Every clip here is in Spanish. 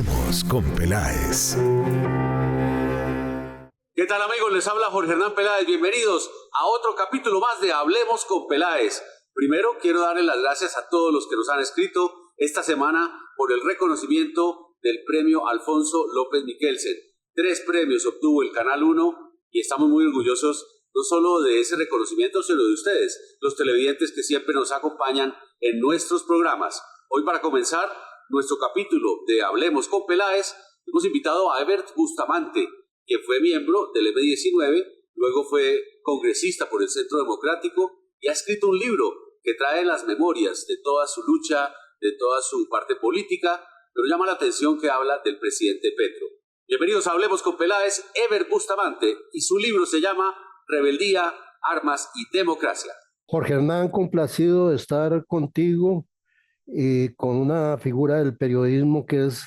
Hablemos con Peláez. ¿Qué tal, amigos? Les habla Jorge Hernán Peláez. Bienvenidos a otro capítulo más de Hablemos con Peláez. Primero, quiero darle las gracias a todos los que nos han escrito esta semana por el reconocimiento del premio Alfonso López Michelsen. 3 premios obtuvo el Canal 1 y estamos muy orgullosos no solo de ese reconocimiento, sino de ustedes, los televidentes que siempre nos acompañan en nuestros programas. Hoy, para comenzar nuestro capítulo de Hablemos con Peláez, hemos invitado a Ebert Bustamante, que fue miembro del M19, luego fue congresista por el Centro Democrático y ha escrito un libro que trae las memorias de toda su lucha, de toda su parte política, pero llama la atención que habla del presidente Petro. Bienvenidos a Hablemos con Peláez, Ebert Bustamante, y su libro se llama Rebeldía, Armas y Democracia. Jorge Hernán, complacido de estar contigo y con una figura del periodismo que es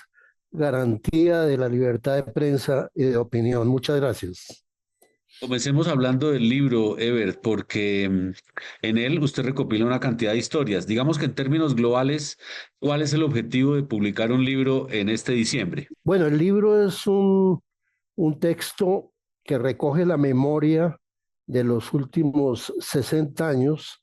garantía de la libertad de prensa y de opinión. Muchas gracias. Comencemos hablando del libro, Ebert, porque en él usted recopila una cantidad de historias. Digamos que en términos globales, ¿cuál es el objetivo de publicar un libro en este diciembre? Bueno, el libro es un texto que recoge la memoria de los últimos 60 años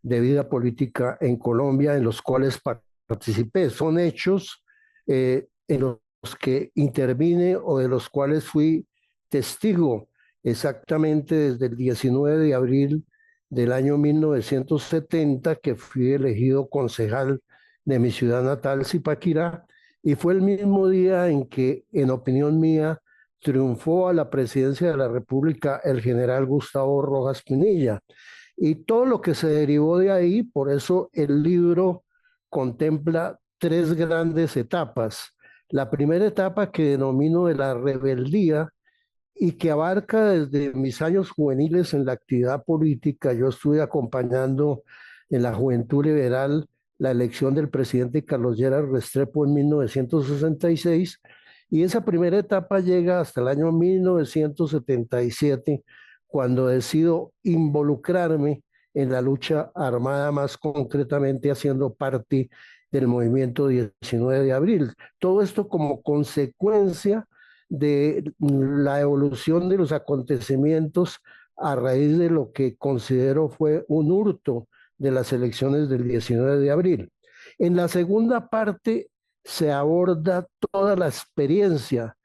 de vida política en Colombia, en los cuales participé. Son hechos en los que intervine o de los cuales fui testigo exactamente desde el 19 de abril del año 1970, que fui elegido concejal de mi ciudad natal, Zipaquirá, y fue el mismo día en que, en opinión mía, triunfó a la presidencia de la República el general Gustavo Rojas Pinilla. Y todo lo que se derivó de ahí, por eso el libro contempla 3 grandes etapas. La primera etapa, que denomino de la rebeldía, y que abarca desde mis años juveniles en la actividad política. Yo estuve acompañando en la Juventud Liberal la elección del presidente Carlos Lleras Restrepo en 1966, y esa primera etapa llega hasta el año 1977, cuando decido involucrarme en la lucha armada, más concretamente haciendo parte del movimiento 19 de abril. Todo esto como consecuencia de la evolución de los acontecimientos a raíz de lo que considero fue un hurto de las elecciones del 19 de abril. En la segunda parte se aborda toda la experiencia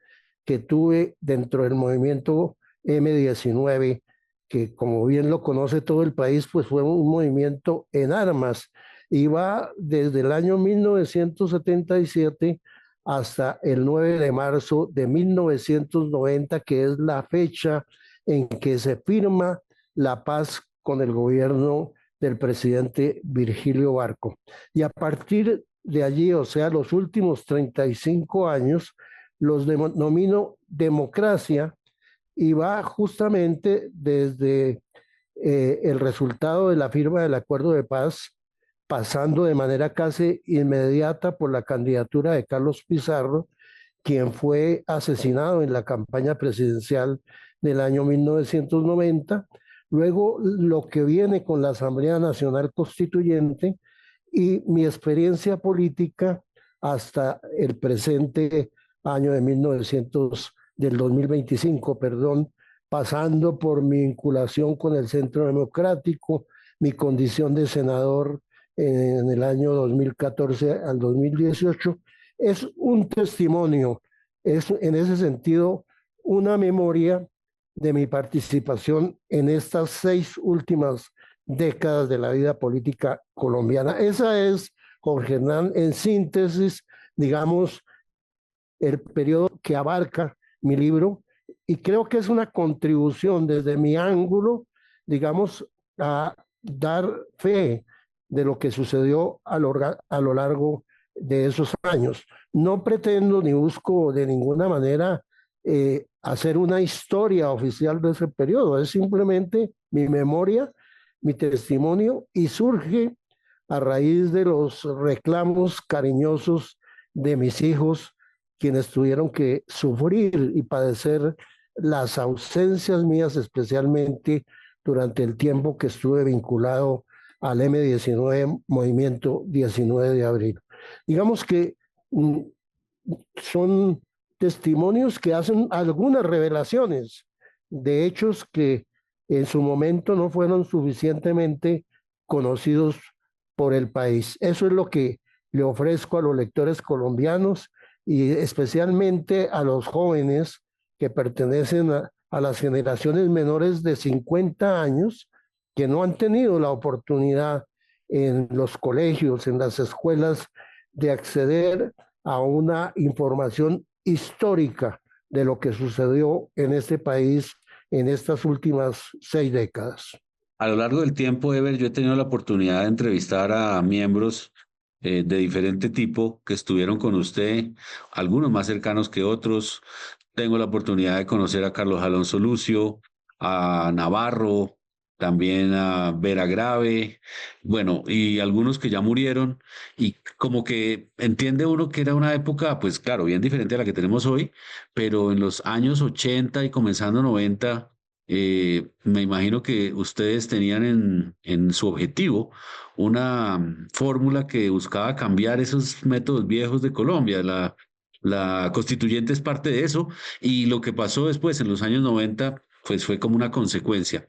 que tuve dentro del movimiento M19, que, como bien lo conoce todo el país, pues fue un movimiento en armas y va desde el año 1977 hasta el 9 de marzo de 1990, que es la fecha en que se firma la paz con el gobierno del presidente Virgilio Barco. Y a partir de allí, o sea, los últimos 35 años, los denomino democracia, y va justamente desde el resultado de la firma del acuerdo de paz, pasando de manera casi inmediata por la candidatura de Carlos Pizarro, quien fue asesinado en la campaña presidencial del año 1990, luego lo que viene con la Asamblea Nacional Constituyente y mi experiencia política hasta el presente año de 2025, pasando por mi vinculación con el Centro Democrático, mi condición de senador en el año 2014 al 2018, es un testimonio, es en ese sentido una memoria de mi participación en estas 6 últimas décadas de la vida política colombiana. Esa es, Jorge Hernán, en síntesis, digamos, el periodo que abarca mi libro, y creo que es una contribución desde mi ángulo, digamos, a dar fe de lo que sucedió a lo largo de esos años. No pretendo ni busco de ninguna manera hacer una historia oficial de ese periodo, es simplemente mi memoria, mi testimonio, y surge a raíz de los reclamos cariñosos de mis hijos, quienes tuvieron que sufrir y padecer las ausencias mías, especialmente durante el tiempo que estuve vinculado al M19, Movimiento 19 de Abril. Digamos que son testimonios que hacen algunas revelaciones de hechos que en su momento no fueron suficientemente conocidos por el país. Eso es lo que le ofrezco a los lectores colombianos y especialmente a los jóvenes que pertenecen a las generaciones menores de 50 años que no han tenido la oportunidad en los colegios, en las escuelas, de acceder a una información histórica de lo que sucedió en este país en estas últimas 6 décadas. A lo largo del tiempo, Ever, yo he tenido la oportunidad de entrevistar a miembros de diferente tipo que estuvieron con usted, algunos más cercanos que otros. Tengo la oportunidad de conocer a Carlos Alonso Lucio, a Navarro, también a Vera Grave, bueno, y algunos que ya murieron, y como que entiende uno que era una época, pues claro, bien diferente a la que tenemos hoy, pero en los años 80 y comenzando 90, me imagino que ustedes tenían en su objetivo una fórmula que buscaba cambiar esos métodos viejos de Colombia. La constituyente es parte de eso y lo que pasó después en los años 90 pues fue como una consecuencia.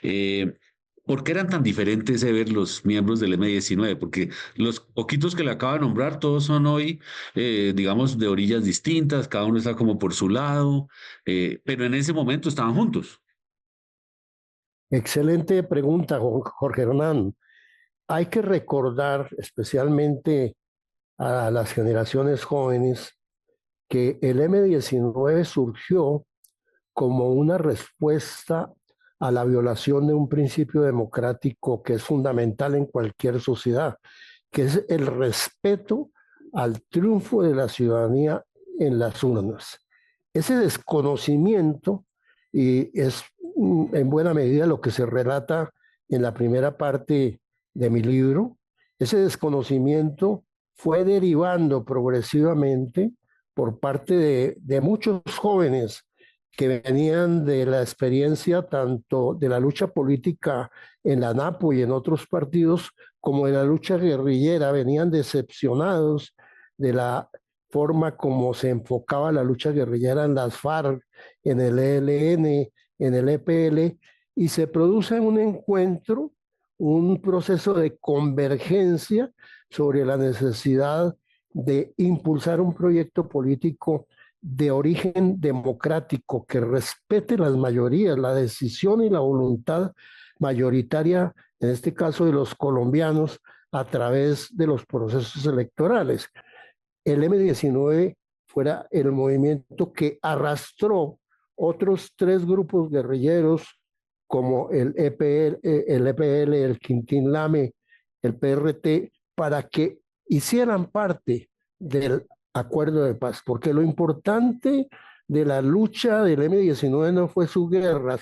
Eh, ¿Por qué eran tan diferentes, Ever, los miembros del M-19? Porque los poquitos que le acabo de nombrar, todos son hoy, digamos, de orillas distintas, cada uno está como por su lado, pero en ese momento estaban juntos. Excelente pregunta, Jorge Hernán. Hay que recordar especialmente a las generaciones jóvenes que el M-19 surgió como una respuesta a la violación de un principio democrático que es fundamental en cualquier sociedad, que es el respeto al triunfo de la ciudadanía en las urnas. Ese desconocimiento, y es en buena medida lo que se relata en la primera parte de mi libro, ese desconocimiento fue derivando progresivamente por parte de muchos jóvenes que venían de la experiencia tanto de la lucha política en la ANAPO y en otros partidos, como de la lucha guerrillera, venían decepcionados de la forma como se enfocaba la lucha guerrillera en las FARC, en el ELN, en el EPL, y se produce un encuentro, un proceso de convergencia sobre la necesidad de impulsar un proyecto político de origen democrático que respete las mayorías, la decisión y la voluntad mayoritaria, en este caso de los colombianos, a través de los procesos electorales. El M-19 fuera el movimiento que arrastró otros 3 grupos guerrilleros como el EPL, el Quintín Lame, el PRT, para que hicieran parte del acuerdo de paz, porque lo importante de la lucha del M-19 no fue su guerra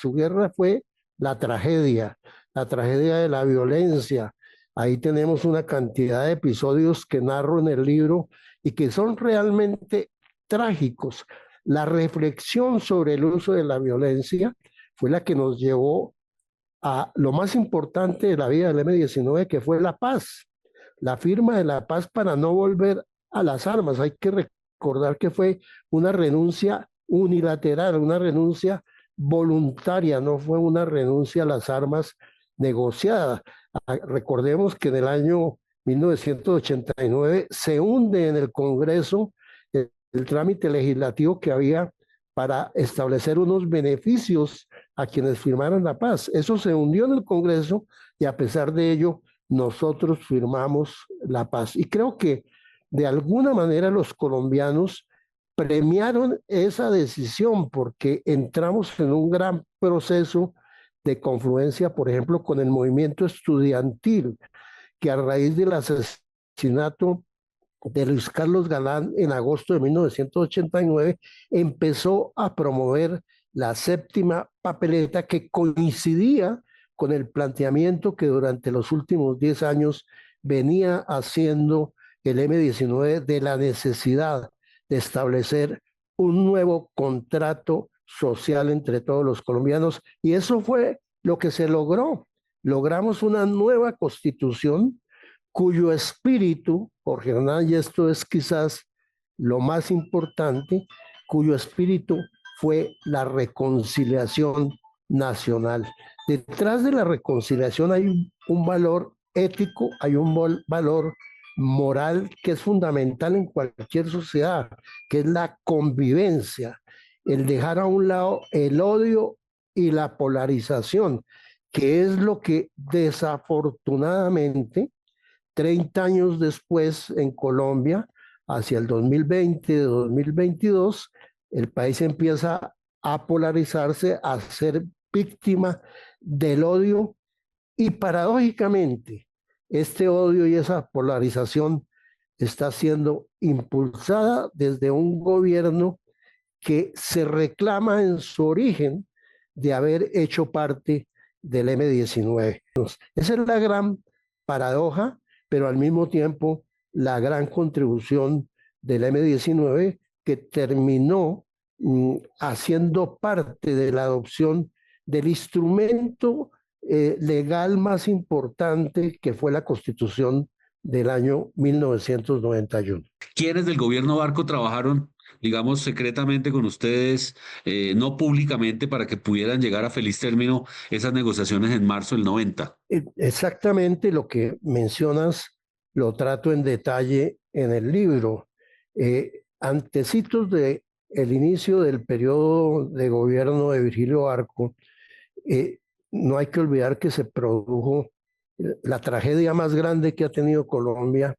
fue la tragedia de la violencia. Ahí tenemos una cantidad de episodios que narro en el libro y que son realmente trágicos. La reflexión sobre el uso de la violencia fue la que nos llevó a lo más importante de la vida del M-19, que fue la paz, la firma de la paz para no volver a las armas. Hay que recordar que fue una renuncia unilateral, una renuncia voluntaria, no fue una renuncia a las armas negociada. Recordemos que en el año 1989 se hunde en el Congreso el trámite legislativo que había para establecer unos beneficios a quienes firmaran la paz. Eso se hundió en el Congreso y a pesar de ello nosotros firmamos la paz. Y creo que de alguna manera los colombianos premiaron esa decisión porque entramos en un gran proceso de confluencia, por ejemplo, con el movimiento estudiantil, que a raíz del asesinato de Luis Carlos Galán en agosto de 1989 empezó a promover la séptima papeleta, que coincidía con el planteamiento que durante los últimos 10 años venía haciendo el M-19 de la necesidad de establecer un nuevo contrato social entre todos los colombianos, y eso fue lo que se logró. Logramos una nueva constitución cuyo espíritu, Jorge Hernán, y esto es quizás lo más importante, cuyo espíritu fue la reconciliación nacional. Detrás de la reconciliación hay un valor ético, hay un valor moral que es fundamental en cualquier sociedad, que es la convivencia, el dejar a un lado el odio y la polarización, que es lo que desafortunadamente 30 años después en Colombia, hacia el 2020, 2022, el país empieza a polarizarse, a ser víctima del odio y paradójicamente este odio y esa polarización está siendo impulsada desde un gobierno que se reclama en su origen de haber hecho parte del M-19. Esa es la gran paradoja, pero al mismo tiempo la gran contribución del M-19 que terminó haciendo parte de la adopción del instrumento legal más importante que fue la Constitución del año 1991. ¿Quiénes del gobierno Barco trabajaron, digamos, secretamente con ustedes, no públicamente, para que pudieran llegar a feliz término esas negociaciones en marzo del 90? Exactamente lo que mencionas lo trato en detalle en el libro. Antecitos de el inicio del periodo de gobierno de Virgilio Barco, no hay que olvidar que se produjo la tragedia más grande que ha tenido Colombia,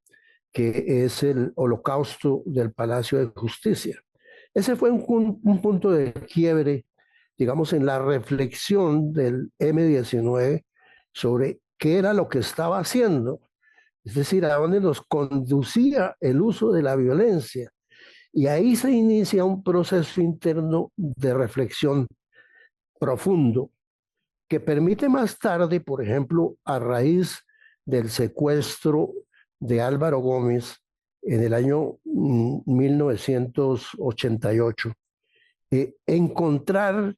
que es el holocausto del Palacio de Justicia. Ese fue un punto de quiebre, digamos, en la reflexión del M-19 sobre qué era lo que estaba haciendo, es decir, a dónde nos conducía el uso de la violencia. Y ahí se inicia un proceso interno de reflexión profundo que permite más tarde, por ejemplo, a raíz del secuestro de Álvaro Gómez en el año 1988, encontrar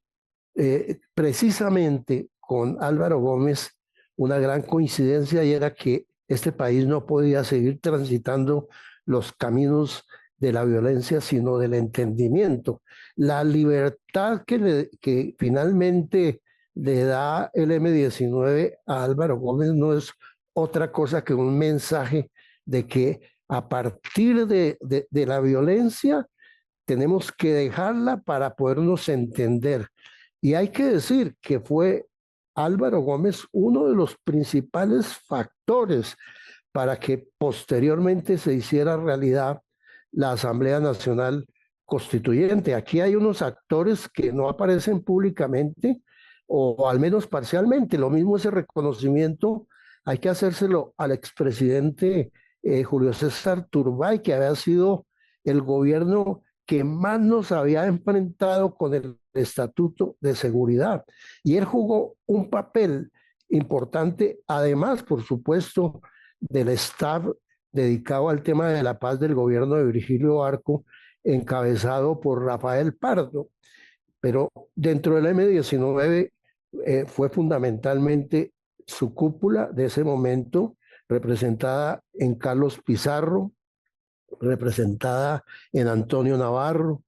precisamente con Álvaro Gómez una gran coincidencia, y era que este país no podía seguir transitando los caminos de la violencia, sino del entendimiento. La libertad que finalmente le da el M-19 a Álvaro Gómez no es otra cosa que un mensaje de que a partir de la violencia tenemos que dejarla para podernos entender. Y hay que decir que fue Álvaro Gómez uno de los principales factores para que posteriormente se hiciera realidad la Asamblea Nacional Constituyente. Aquí hay unos actores que no aparecen públicamente, o al menos parcialmente. Lo mismo ese reconocimiento hay que hacérselo al expresidente Julio César Turbay, que había sido el gobierno que más nos había enfrentado con el Estatuto de Seguridad. Y él jugó un papel importante, además, por supuesto, del staff dedicado al tema de la paz del gobierno de Virgilio Barco, encabezado por Rafael Pardo. Pero dentro del M-19 fue fundamentalmente su cúpula de ese momento, representada en Carlos Pizarro, representada en Antonio Navarro,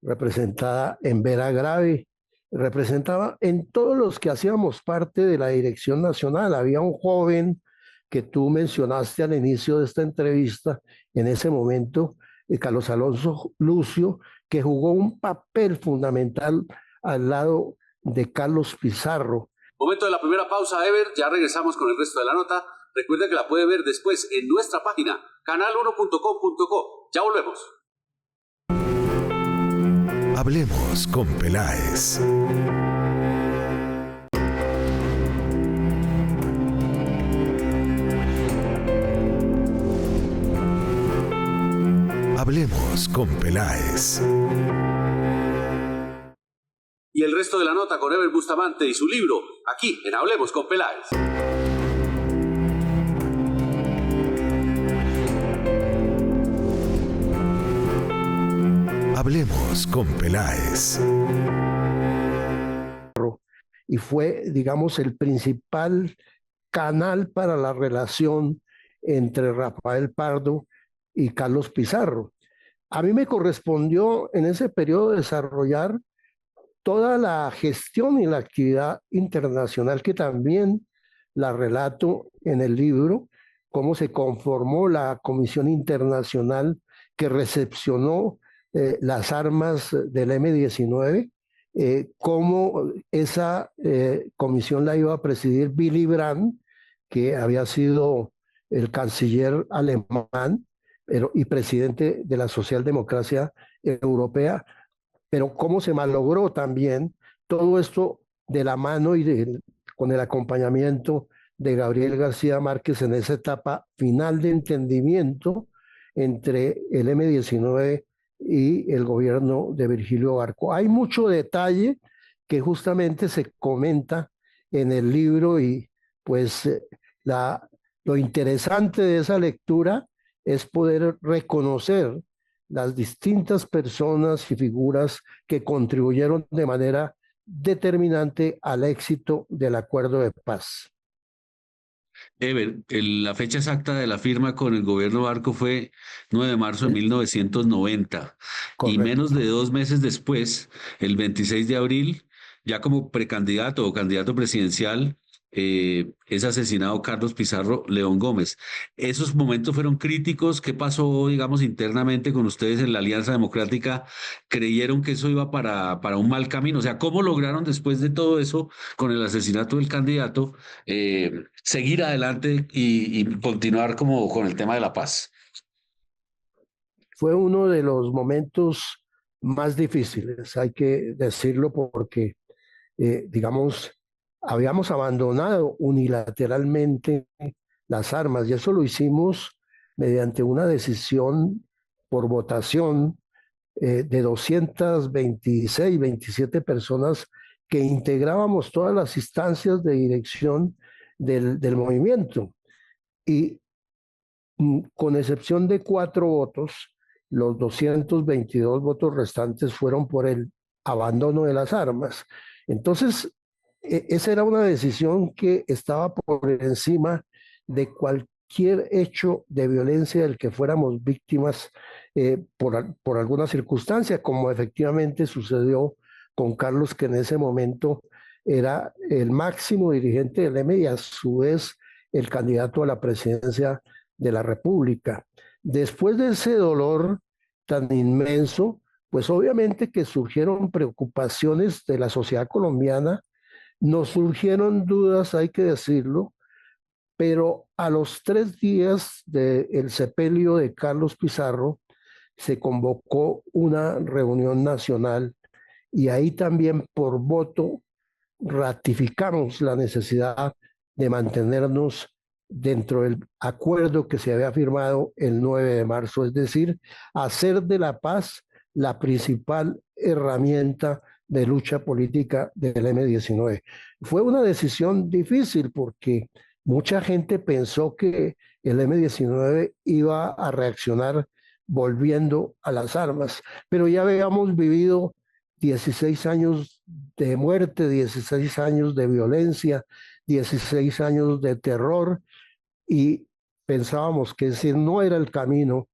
representada en Vera Grave, representaba en todos los que hacíamos parte de la dirección nacional. Había un joven que tú mencionaste al inicio de esta entrevista, en ese momento, Carlos Alonso Lucio, que jugó un papel fundamental al lado de Carlos Pizarro. Momento de la primera pausa, Ever. Ya regresamos con el resto de la nota. Recuerda que la puede ver después en nuestra página, canal1.com.co. Ya volvemos. Hablemos con Peláez. Hablemos con Peláez. Y el resto de la nota con Ever Bustamante y su libro, aquí en Hablemos con Peláez. Hablemos con Peláez. Y fue, digamos, el principal canal para la relación entre Rafael Pardo y Carlos Pizarro. A mí me correspondió en ese periodo desarrollar toda la gestión y la actividad internacional que también la relato en el libro, cómo se conformó la Comisión Internacional que recepcionó las armas del M-19, cómo esa comisión la iba a presidir Willy Brandt, que había sido el canciller alemán y presidente de la socialdemocracia europea, pero cómo se malogró también todo esto de la mano con el acompañamiento de Gabriel García Márquez en esa etapa final de entendimiento entre el M-19 y el gobierno de Virgilio Barco. Hay mucho detalle que justamente se comenta en el libro y pues lo interesante de esa lectura es poder reconocer las distintas personas y figuras que contribuyeron de manera determinante al éxito del acuerdo de paz. Ever, la fecha exacta de la firma con el gobierno Barco fue 9 de marzo de 1990 y menos de 2 meses después, el 26 de abril, ya como precandidato o candidato presidencial, es asesinado Carlos Pizarro León Gómez. ¿Esos momentos fueron críticos? ¿Qué pasó, digamos, internamente con ustedes en la Alianza Democrática? ¿Creyeron que eso iba para un mal camino? O sea, ¿cómo lograron después de todo eso, con el asesinato del candidato, seguir adelante y continuar como con el tema de la paz? Fue uno de los momentos más difíciles, hay que decirlo, porque, digamos, habíamos abandonado unilateralmente las armas y eso lo hicimos mediante una decisión por votación de 226, 27 personas que integrábamos todas las instancias de dirección del movimiento. Y con excepción de 4 votos, los 222 votos restantes fueron por el abandono de las armas. Entonces, esa era una decisión que estaba por encima de cualquier hecho de violencia del que fuéramos víctimas por alguna circunstancia, como efectivamente sucedió con Carlos, que en ese momento era el máximo dirigente del M y a su vez el candidato a la presidencia de la República. Después de ese dolor tan inmenso, pues obviamente que surgieron preocupaciones de la sociedad colombiana, nos surgieron dudas, hay que decirlo, pero a los 3 días del sepelio de Carlos Pizarro se convocó una reunión nacional y ahí también por voto ratificamos la necesidad de mantenernos dentro del acuerdo que se había firmado el 9 de marzo, es decir, hacer de la paz la principal herramienta de lucha política del M-19. Fue una decisión difícil porque mucha gente pensó que el M-19 iba a reaccionar volviendo a las armas, pero ya habíamos vivido 16 años de muerte, 16 años de violencia, 16 años de terror y pensábamos que ese no era el camino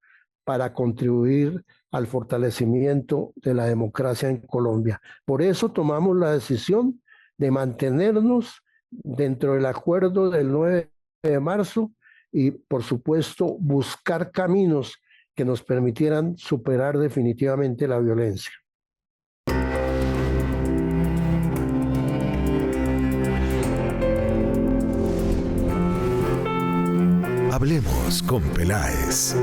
para contribuir al fortalecimiento de la democracia en Colombia. Por eso tomamos la decisión de mantenernos dentro del acuerdo del 9 de marzo y, por supuesto, buscar caminos que nos permitieran superar definitivamente la violencia. Hablemos con Peláez.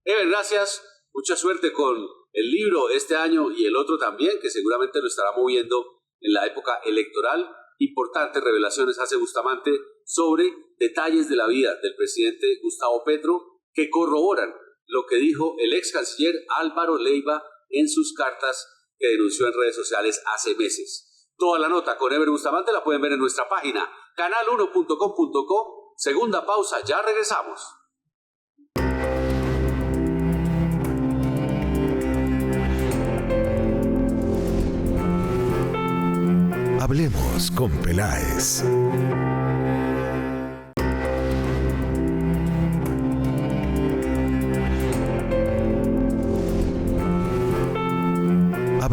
Ever, gracias. Mucha suerte con el libro este año y el otro también, que seguramente lo estará moviendo en la época electoral. Importantes revelaciones hace Bustamante sobre detalles de la vida del presidente Gustavo Petro que corroboran lo que dijo el ex canciller Álvaro Leiva en sus cartas que denunció en redes sociales hace meses. Toda la nota con Ever Bustamante la pueden ver en nuestra página canal1.com.co. Segunda pausa, ya regresamos. Hablemos con Peláez.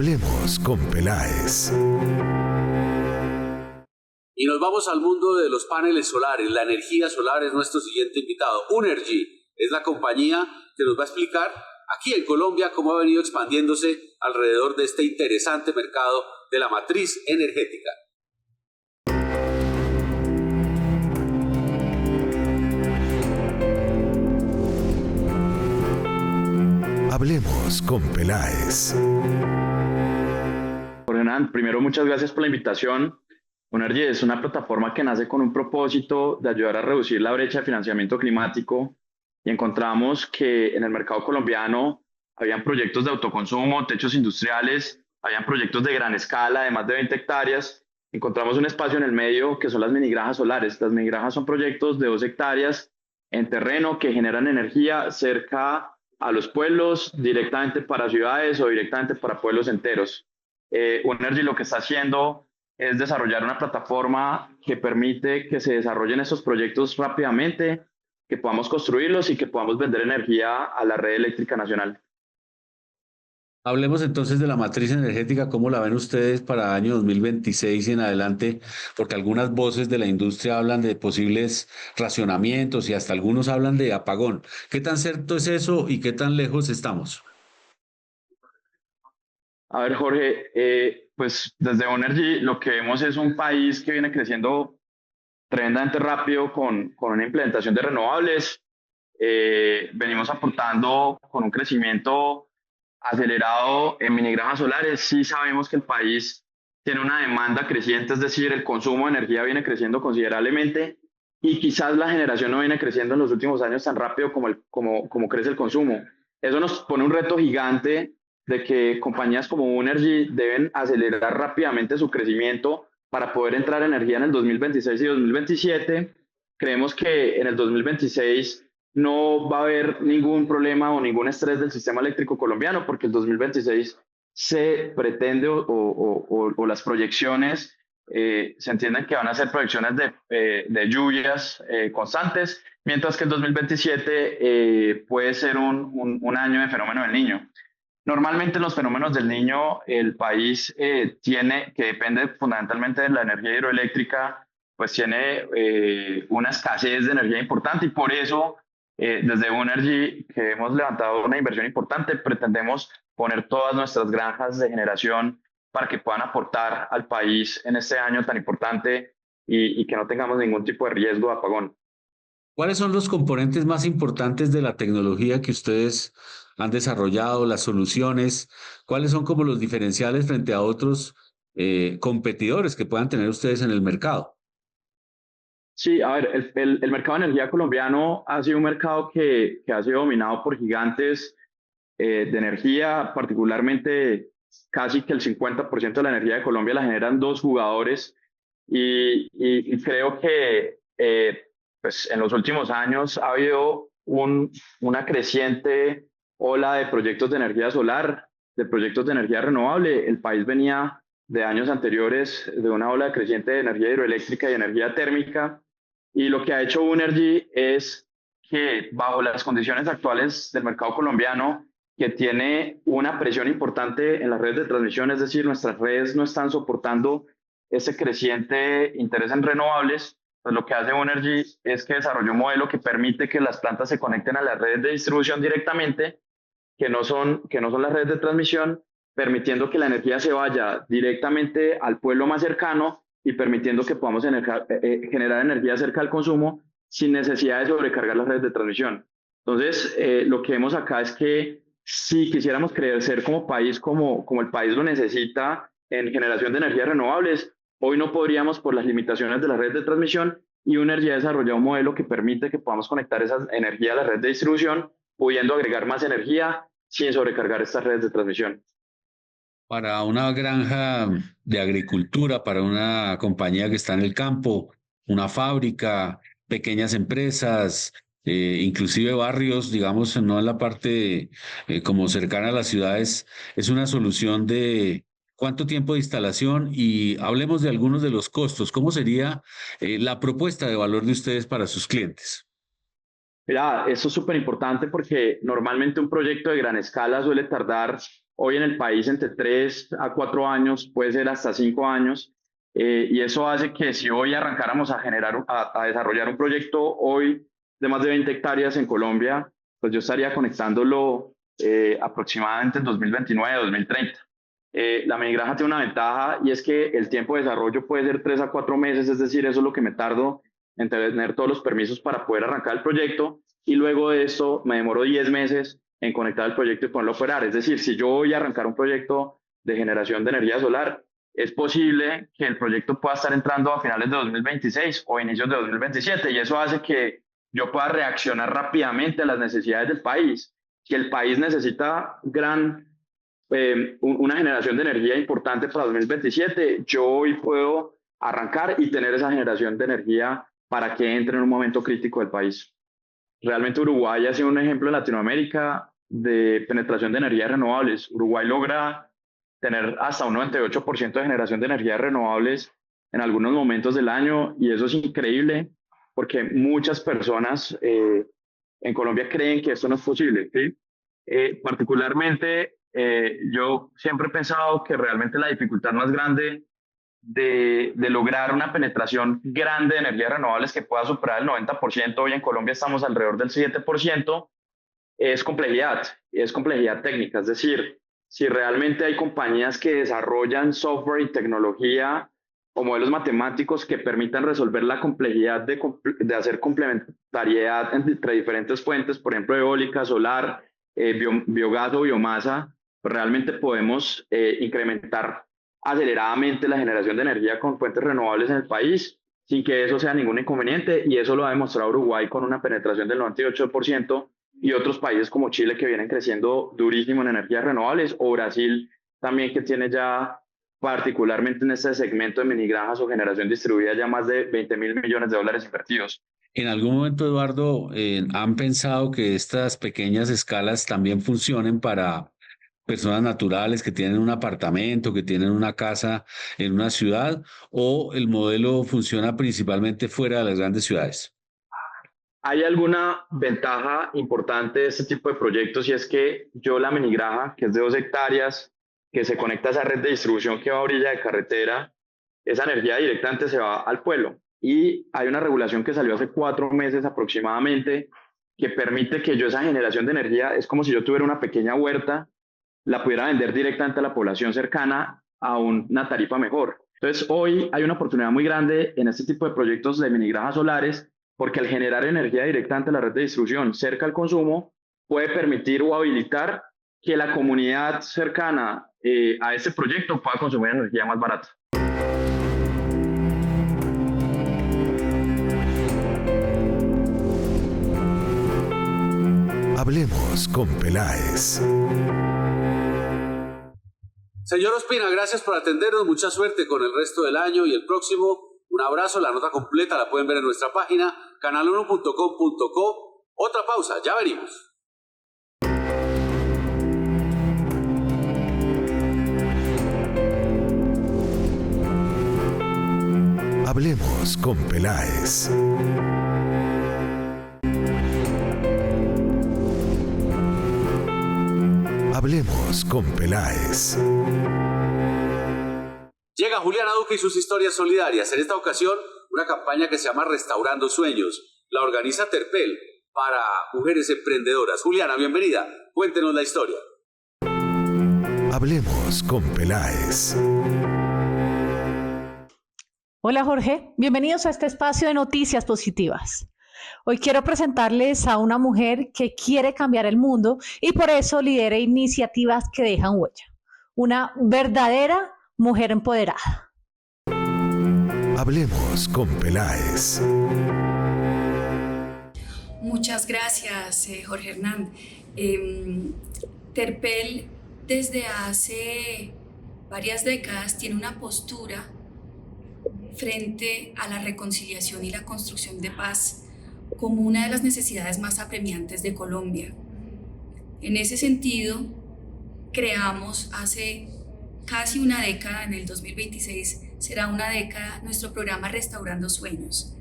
Hablemos con Peláez. Y nos vamos al mundo de los paneles solares. La energía solar es nuestro siguiente invitado. Unergy es la compañía que nos va a explicar aquí en Colombia cómo ha venido expandiéndose alrededor de este interesante mercado de la matriz energética. Hablemos con Peláez. Hernán, primero muchas gracias por la invitación. Unergy es una plataforma que nace con un propósito de ayudar a reducir la brecha de financiamiento climático y encontramos que en el mercado colombiano habían proyectos de autoconsumo, techos industriales, habían proyectos de gran escala de más de 20 hectáreas. Encontramos un espacio en el medio que son las minigranjas solares. Las minigranjas son proyectos de 2 hectáreas en terreno que generan energía cerca a los pueblos, directamente para ciudades o directamente para pueblos enteros. Unergy lo que está haciendo es desarrollar una plataforma que permite que se desarrollen estos proyectos rápidamente, que podamos construirlos y que podamos vender energía a la red eléctrica nacional. Hablemos entonces de la matriz energética, ¿cómo la ven ustedes para año 2026 y en adelante? Porque algunas voces de la industria hablan de posibles racionamientos y hasta algunos hablan de apagón. ¿Qué tan cierto es eso y qué tan lejos estamos? A ver, Jorge, pues desde Unergy lo que vemos es un país que viene creciendo tremendamente rápido con una implementación de renovables. Venimos aportando con un crecimiento acelerado en minigranjas solares. Sí sabemos que el país tiene una demanda creciente, es decir, el consumo de energía viene creciendo considerablemente y quizás la generación no viene creciendo en los últimos años tan rápido como crece el consumo. Eso nos pone un reto gigante de que compañías como Unergy deben acelerar rápidamente su crecimiento para poder entrar energía en el 2026 y 2027. Creemos que en el 2026 no va a haber ningún problema o ningún estrés del sistema eléctrico colombiano, porque el 2026 se pretende o las proyecciones se entienden que van a ser proyecciones de lluvias constantes, mientras que el 2027 puede ser un año de fenómeno del Niño. Normalmente los fenómenos del Niño, el país que depende fundamentalmente de la energía hidroeléctrica, pues tiene una escasez de energía importante y por eso desde Unergy, que hemos levantado una inversión importante, pretendemos poner todas nuestras granjas de generación para que puedan aportar al país en este año tan importante y que no tengamos ningún tipo de riesgo de apagón. ¿Cuáles son los componentes más importantes de la tecnología que ustedes han desarrollado, las soluciones? ¿Cuáles son como los diferenciales frente a otros competidores que puedan tener ustedes en el mercado? Sí, a ver, el mercado de energía colombiano ha sido un mercado que ha sido dominado por gigantes de energía, particularmente casi que el 50% de la energía de Colombia la generan 2 jugadores y creo que pues en los últimos años ha habido una creciente ola de proyectos de energía solar, de proyectos de energía renovable. El país venía de años anteriores de una ola creciente de energía hidroeléctrica y energía térmica, y lo que ha hecho Unergy es que bajo las condiciones actuales del mercado colombiano, que tiene una presión importante en las redes de transmisión, es decir, nuestras redes no están soportando ese creciente interés en renovables, pues lo que hace Unergy es que desarrolló un modelo que permite que las plantas se conecten a las redes de distribución directamente, que no son las redes de transmisión, permitiendo que la energía se vaya directamente al pueblo más cercano y permitiendo que podamos generar energía cerca del consumo sin necesidad de sobrecargar las redes de transmisión. Entonces, lo que vemos acá es que si quisiéramos crecer como país, como el país lo necesita en generación de energías renovables, hoy no podríamos por las limitaciones de las redes de transmisión, y Unergy ha desarrollado un modelo que permite que podamos conectar esa energía a la red de distribución, pudiendo agregar más energía sin sobrecargar estas redes de transmisión. Para una granja de agricultura, para una compañía que está en el campo, una fábrica, pequeñas empresas, inclusive barrios, digamos, no en la parte como cercana a las ciudades, es una solución de cuánto tiempo de instalación y hablemos de algunos de los costos. ¿Cómo sería la propuesta de valor de ustedes para sus clientes? Mira, eso es súper importante porque normalmente un proyecto de gran escala suele tardar Hoy en el país entre 3 a 4 años, puede ser hasta 5 años, y eso hace que si hoy arrancáramos a desarrollar un proyecto hoy de más de 20 hectáreas en Colombia, pues yo estaría conectándolo aproximadamente en 2029, 2030. La minigranja tiene una ventaja y es que el tiempo de desarrollo puede ser 3 a 4 meses, es decir, eso es lo que me tardo en tener todos los permisos para poder arrancar el proyecto, y luego de esto me demoro 10 meses en conectar el proyecto y ponerlo a operar. Es decir, si yo voy a arrancar un proyecto de generación de energía solar, es posible que el proyecto pueda estar entrando a finales de 2026 o inicios de 2027, y eso hace que yo pueda reaccionar rápidamente a las necesidades del país. Si el país necesita una generación de energía importante para 2027, yo hoy puedo arrancar y tener esa generación de energía para que entre en un momento crítico del país. Realmente Uruguay ha sido un ejemplo en Latinoamérica de penetración de energías renovables. Uruguay logra tener hasta un 98% de generación de energías renovables en algunos momentos del año, y eso es increíble porque muchas personas en Colombia creen que esto no es posible, ¿sí? Particularmente, yo siempre he pensado que realmente la dificultad más grande de lograr una penetración grande de energías renovables que pueda superar el 90%, hoy en Colombia estamos alrededor del 7%, es complejidad técnica. Es decir, si realmente hay compañías que desarrollan software y tecnología o modelos matemáticos que permitan resolver la complejidad de hacer complementariedad entre diferentes fuentes, por ejemplo, eólica, solar, biogás o biomasa, pues realmente podemos incrementar aceleradamente la generación de energía con fuentes renovables en el país sin que eso sea ningún inconveniente, y eso lo ha demostrado Uruguay con una penetración del 98%, y otros países como Chile que vienen creciendo durísimo en energías renovables, o Brasil también, que tiene ya, particularmente en este segmento de minigranjas o generación distribuida, ya más de 20.000 millones de dólares invertidos. En algún momento, Eduardo, ¿han pensado que estas pequeñas escalas también funcionen para personas naturales que tienen un apartamento, que tienen una casa en una ciudad, o el modelo funciona principalmente fuera de las grandes ciudades? Hay alguna ventaja importante de este tipo de proyectos, y es que la minigranja, que es de 2 hectáreas, que se conecta a esa red de distribución que va a orilla de carretera, esa energía directamente se va al pueblo. Y hay una regulación que salió hace 4 meses aproximadamente que permite que yo esa generación de energía, es como si yo tuviera una pequeña huerta, la pudiera vender directamente a la población cercana a una tarifa mejor. Entonces, hoy hay una oportunidad muy grande en este tipo de proyectos de minigranjas solares, porque al generar energía directamente a la red de distribución cerca al consumo, puede permitir o habilitar que la comunidad cercana a este proyecto pueda consumir energía más barata. Hablemos con Peláez. Señor Ospina, gracias por atendernos. Mucha suerte con el resto del año y el próximo. Un abrazo. La nota completa la pueden ver en nuestra página canal1.com.co. Otra pausa, ya venimos. Hablemos con Peláez. Hablemos con Peláez. Llega Juliana Duque y sus historias solidarias. En esta ocasión, una campaña que se llama Restaurando Sueños. La organiza Terpel para mujeres emprendedoras. Juliana, bienvenida. Cuéntenos la historia. Hablemos con Peláez. Hola Jorge, bienvenidos a este espacio de noticias positivas. Hoy quiero presentarles a una mujer que quiere cambiar el mundo y por eso lidera iniciativas que dejan huella. Una verdadera mujer empoderada. Hablemos con Peláez. Muchas gracias, Jorge Hernán. Terpel desde hace varias décadas tiene una postura frente a la reconciliación y la construcción de paz como una de las necesidades más apremiantes de Colombia. En ese sentido, creamos hace casi una década, en el 2026 será una década, nuestro programa Restaurando Sueños,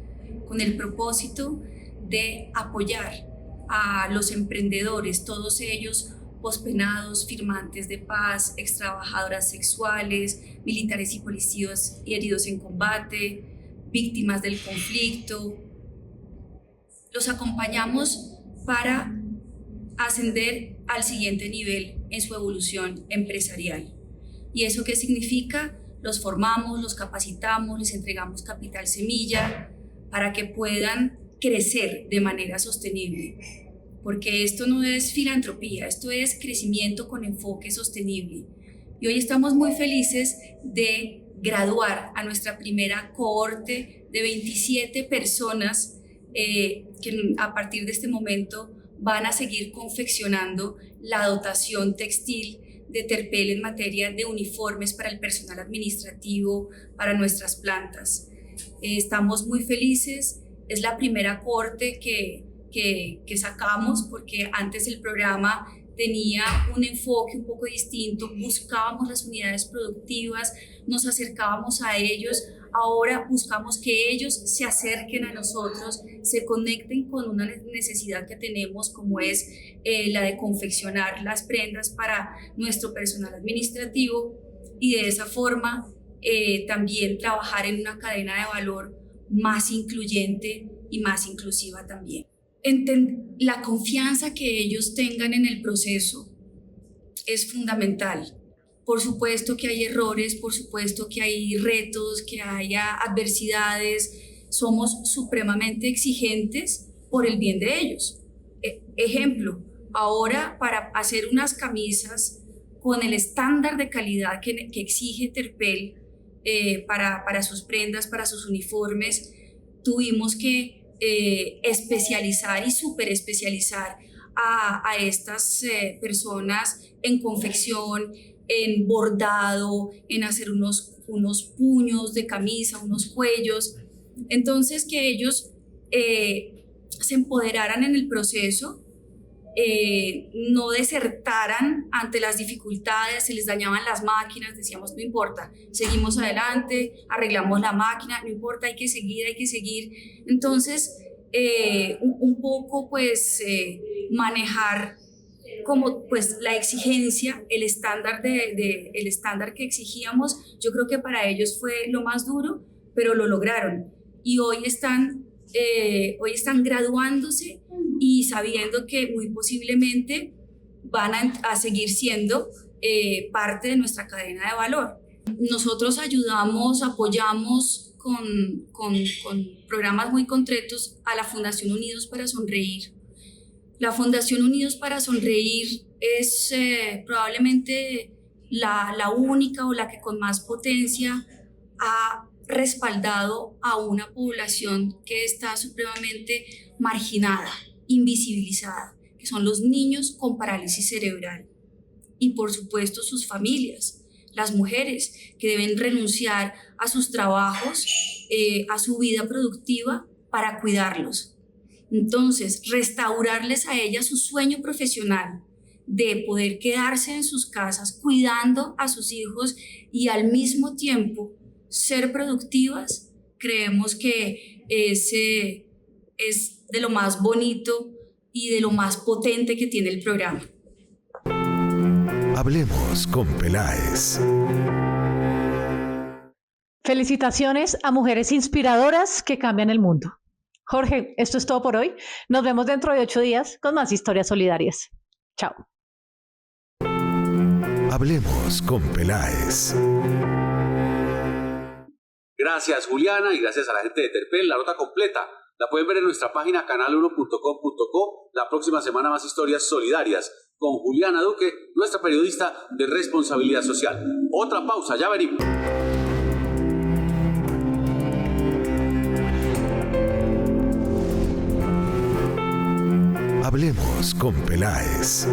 con el propósito de apoyar a los emprendedores, todos ellos pospenados, firmantes de paz, extrabajadoras sexuales, militares y policías heridos en combate, víctimas del conflicto. Los acompañamos para ascender al siguiente nivel en su evolución empresarial. ¿Y eso qué significa? Los formamos, los capacitamos, les entregamos capital semilla para que puedan crecer de manera sostenible. Porque esto no es filantropía, esto es crecimiento con enfoque sostenible. Y hoy estamos muy felices de graduar a nuestra primera cohorte de 27 personas que a partir de este momento van a seguir confeccionando la dotación textil de Terpel en materia de uniformes para el personal administrativo, para nuestras plantas. Estamos muy felices, es la primera cohorte que sacamos porque antes el programa tenía un enfoque un poco distinto, buscábamos las unidades productivas, nos acercábamos a ellos, ahora buscamos que ellos se acerquen a nosotros, se conecten con una necesidad que tenemos como es la de confeccionar las prendas para nuestro personal administrativo y de esa forma también trabajar en una cadena de valor más incluyente y más inclusiva también. La confianza que ellos tengan en el proceso es fundamental. Por supuesto que hay errores, por supuesto que hay retos, que haya adversidades. Somos supremamente exigentes por el bien de ellos. Ejemplo, ahora para hacer unas camisas con el estándar de calidad que exige Terpel para sus prendas, para sus uniformes, tuvimos que especializar y súper especializar a estas personas en confección, en bordado, en hacer unos puños de camisa, unos cuellos. Entonces que ellos se empoderaran en el proceso, no desertaran ante las dificultades, se les dañaban las máquinas, decíamos no importa, seguimos adelante, arreglamos la máquina, no importa, hay que seguir. Entonces un poco pues manejar como pues la exigencia, el estándar que exigíamos, yo creo que para ellos fue lo más duro, pero lo lograron y hoy están graduándose y sabiendo que muy posiblemente van a seguir siendo parte de nuestra cadena de valor. Nosotros apoyamos con programas muy concretos a la Fundación Unidos para Sonreír. La Fundación Unidos para Sonreír es probablemente la única o la que con más potencia ha respaldado a una población que está supremamente marginada, invisibilizada, que son los niños con parálisis cerebral y por supuesto sus familias, las mujeres que deben renunciar a sus trabajos, a su vida productiva para cuidarlos. Entonces, restaurarles a ellas su sueño profesional de poder quedarse en sus casas cuidando a sus hijos y al mismo tiempo ser productivas, creemos que ese es de lo más bonito y de lo más potente que tiene el programa. Hablemos con Peláez. Felicitaciones a mujeres inspiradoras que cambian el mundo. Jorge, esto es todo por hoy. Nos vemos dentro de 8 días con más historias solidarias. Chao. Hablemos con Peláez. Gracias, Juliana, y gracias a la gente de Terpel. La nota completa la pueden ver en nuestra página canal1.com.co. La próxima semana más historias solidarias con Juliana Duque, nuestra periodista de responsabilidad social. Otra pausa, ya venimos. Hablemos con Peláez.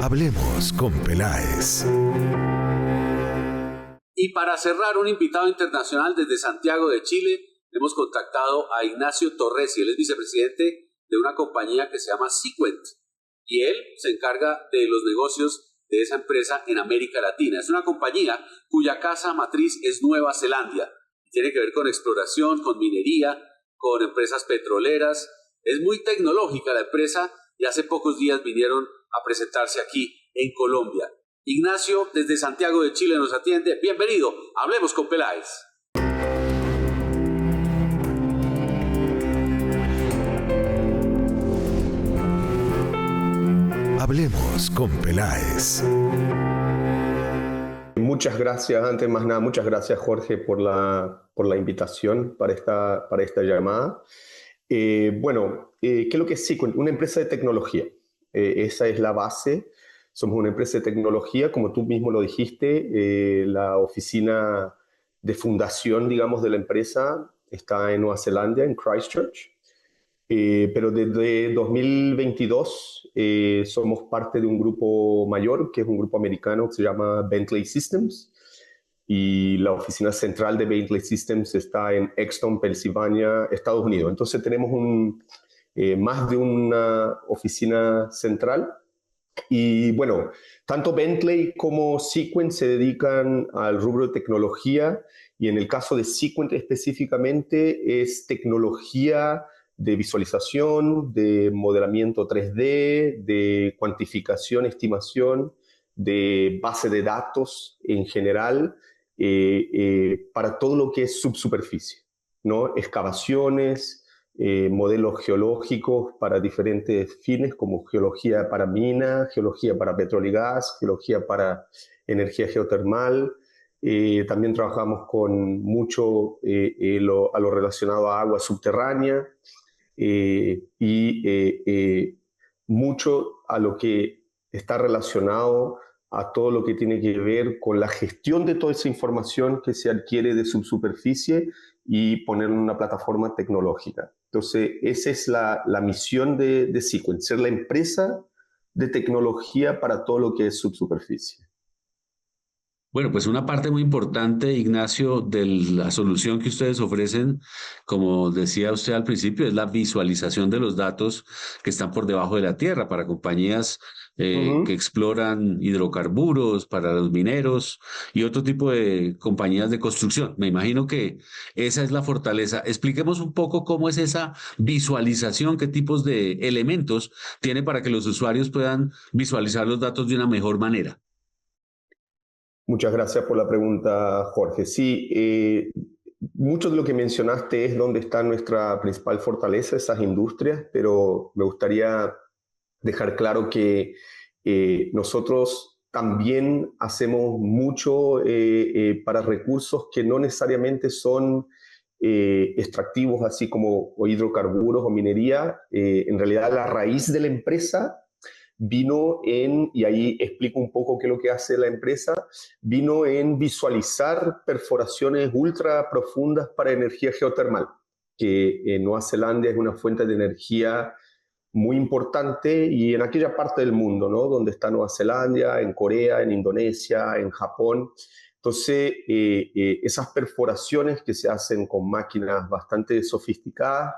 Hablemos con Peláez. Y para cerrar, un invitado internacional desde Santiago de Chile, hemos contactado a Ignacio Torresi. Él es vicepresidente de una compañía que se llama Sequent y él se encarga de los negocios de esa empresa en América Latina. Es una compañía cuya casa matriz es Nueva Zelanda. Tiene que ver con exploración, con minería, con empresas petroleras. Es muy tecnológica la empresa y hace pocos días vinieron a presentarse aquí en Colombia. Ignacio, desde Santiago de Chile, nos atiende. Bienvenido, hablemos con Peláez. Hablemos con Peláez. Muchas gracias, antes de más nada, muchas gracias Jorge por la invitación para esta llamada. ¿Qué es lo que es Sequent? Una empresa de tecnología. Esa es la base. Somos una empresa de tecnología, como tú mismo lo dijiste, la oficina de fundación, digamos, de la empresa está en Nueva Zelanda, en Christchurch. Pero desde 2022 somos parte de un grupo mayor, que es un grupo americano que se llama Bentley Systems, y la oficina central de Bentley Systems está en Exton, Pensilvania, Estados Unidos. Entonces tenemos más de una oficina central. Y bueno, tanto Bentley como Sequent se dedican al rubro de tecnología, y en el caso de Sequent específicamente es tecnología de visualización, de modelamiento 3D, de cuantificación, estimación, de base de datos en general, para todo lo que es subsuperficie, ¿no? Excavaciones, modelos geológicos para diferentes fines, como geología para minas, geología para petróleo y gas, geología para energía geotermal. También trabajamos con mucho a lo relacionado a agua subterránea, mucho a lo que está relacionado a todo lo que tiene que ver con la gestión de toda esa información que se adquiere de subsuperficie y ponerlo en una plataforma tecnológica. Entonces, esa es la misión de Sequent, ser la empresa de tecnología para todo lo que es subsuperficie. Bueno, pues una parte muy importante, Ignacio, de la solución que ustedes ofrecen, como decía usted al principio, es la visualización de los datos que están por debajo de la tierra para compañías que exploran hidrocarburos, para los mineros y otro tipo de compañías de construcción. Me imagino que esa es la fortaleza. Expliquemos un poco cómo es esa visualización, qué tipos de elementos tiene para que los usuarios puedan visualizar los datos de una mejor manera. Muchas gracias por la pregunta, Jorge. Sí, mucho de lo que mencionaste es donde está nuestra principal fortaleza, esas industrias, pero me gustaría dejar claro que nosotros también hacemos mucho para recursos que no necesariamente son extractivos, así como o hidrocarburos o minería. En realidad, la raíz de la empresa vino y ahí explico un poco qué es lo que hace la empresa, vino en visualizar perforaciones ultra profundas para energía geotermal, que en Nueva Zelanda es una fuente de energía muy importante, y en aquella parte del mundo, ¿no? Donde está Nueva Zelanda, en Corea, en Indonesia, en Japón. Entonces, esas perforaciones que se hacen con máquinas bastante sofisticadas,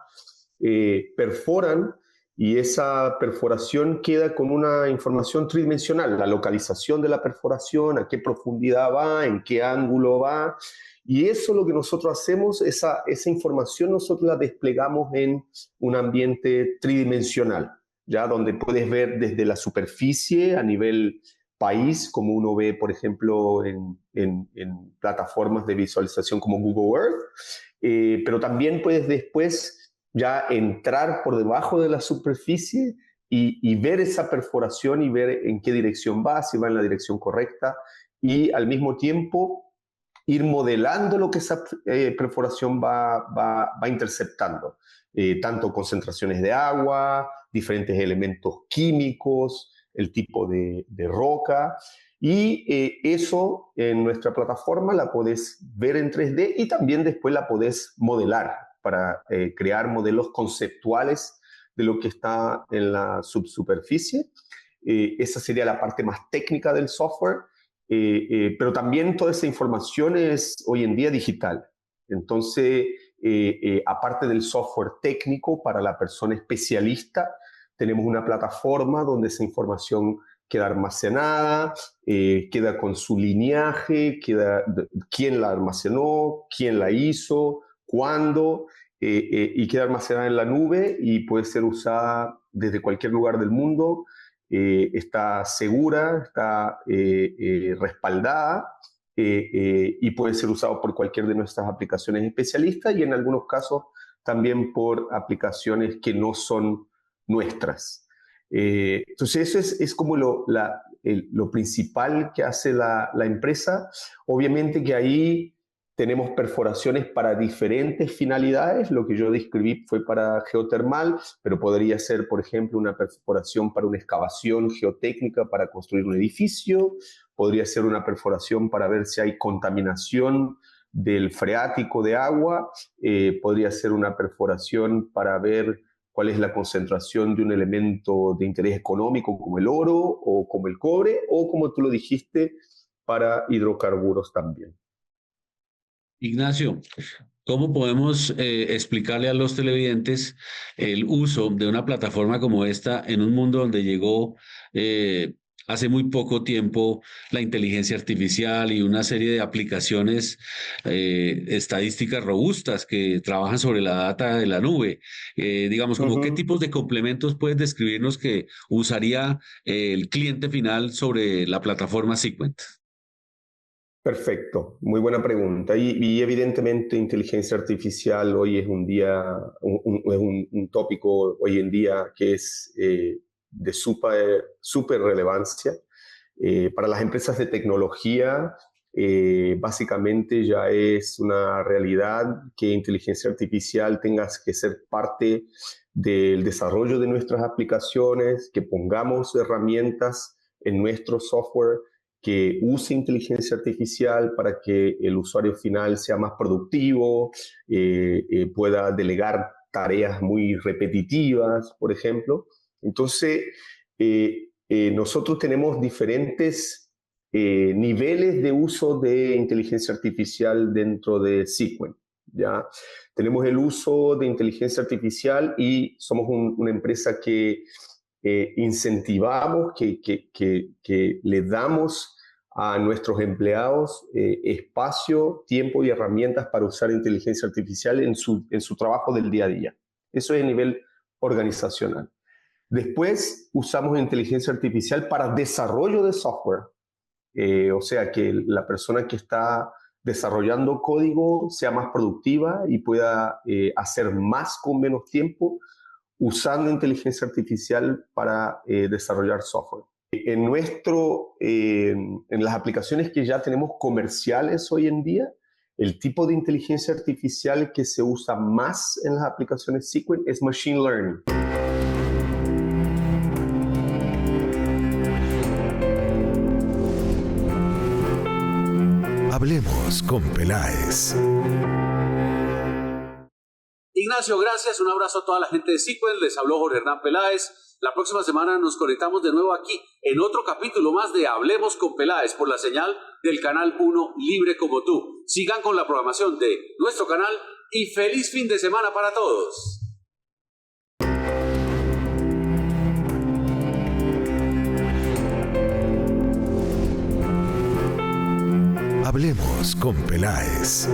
perforan, y esa perforación queda con una información tridimensional, la localización de la perforación, a qué profundidad va, en qué ángulo va, y eso es lo que nosotros hacemos, esa información nosotros la desplegamos en un ambiente tridimensional, ya donde puedes ver desde la superficie a nivel país, como uno ve, por ejemplo, en plataformas de visualización como Google Earth, pero también puedes después ya entrar por debajo de la superficie y ver esa perforación y ver en qué dirección va, si va en la dirección correcta, y al mismo tiempo ir modelando lo que esa perforación va interceptando, tanto concentraciones de agua, diferentes elementos químicos, el tipo de roca, y eso en nuestra plataforma la podés ver en 3D y también después la podés modelar para crear modelos conceptuales de lo que está en la subsuperficie. Esa sería la parte más técnica del software, pero también toda esa información es hoy en día digital. Entonces, aparte del software técnico para la persona especialista, tenemos una plataforma donde esa información queda almacenada, queda con su lineaje, queda quién la almacenó, quién la hizo, cuándo, y queda almacenada en la nube y puede ser usada desde cualquier lugar del mundo. Está segura, está respaldada y puede ser usado por cualquier de nuestras aplicaciones especialistas y en algunos casos también por aplicaciones que no son nuestras. Entonces eso es como lo principal que hace la empresa. Obviamente que ahí tenemos perforaciones para diferentes finalidades. Lo que yo describí fue para geotermal, pero podría ser, por ejemplo, una perforación para una excavación geotécnica para construir un edificio. Podría ser una perforación para ver si hay contaminación del freático de agua. Podría ser una perforación para ver cuál es la concentración de un elemento de interés económico como el oro o como el cobre, o como tú lo dijiste, para hidrocarburos también. Ignacio, ¿cómo podemos explicarle a los televidentes el uso de una plataforma como esta en un mundo donde llegó hace muy poco tiempo la inteligencia artificial y una serie de aplicaciones estadísticas robustas que trabajan sobre la data de la nube? Digamos, como ¿qué tipos de complementos puedes describirnos que usaría el cliente final sobre la plataforma Seequent? Perfecto, muy buena pregunta. Y evidentemente inteligencia artificial hoy es un tópico hoy en día que es de súper relevancia. Para las empresas de tecnología, básicamente ya es una realidad que inteligencia artificial tenga que ser parte del desarrollo de nuestras aplicaciones, que pongamos herramientas en nuestro software que use inteligencia artificial para que el usuario final sea más productivo, pueda delegar tareas muy repetitivas, por ejemplo. Entonces, nosotros tenemos diferentes niveles de uso de inteligencia artificial dentro de Seequent, ¿ya? Tenemos el uso de inteligencia artificial y somos una empresa que incentivamos, que le damos a nuestros empleados espacio, tiempo y herramientas para usar inteligencia artificial en su trabajo del día a día. Eso es a nivel organizacional. Después usamos inteligencia artificial para desarrollo de software. O sea, que la persona que está desarrollando código sea más productiva y pueda hacer más con menos tiempo, usando inteligencia artificial para desarrollar software. En las aplicaciones que ya tenemos comerciales hoy en día, el tipo de inteligencia artificial que se usa más en las aplicaciones Seequent es Machine Learning. Hablemos con Peláez. Ignacio, gracias. Un abrazo a toda la gente de Seequent. Les habló Jorge Hernán Peláez. La próxima semana nos conectamos de nuevo aquí en otro capítulo más de Hablemos con Peláez por la señal del Canal 1 Libre como tú. Sigan con la programación de nuestro canal y feliz fin de semana para todos. Hablemos con Peláez.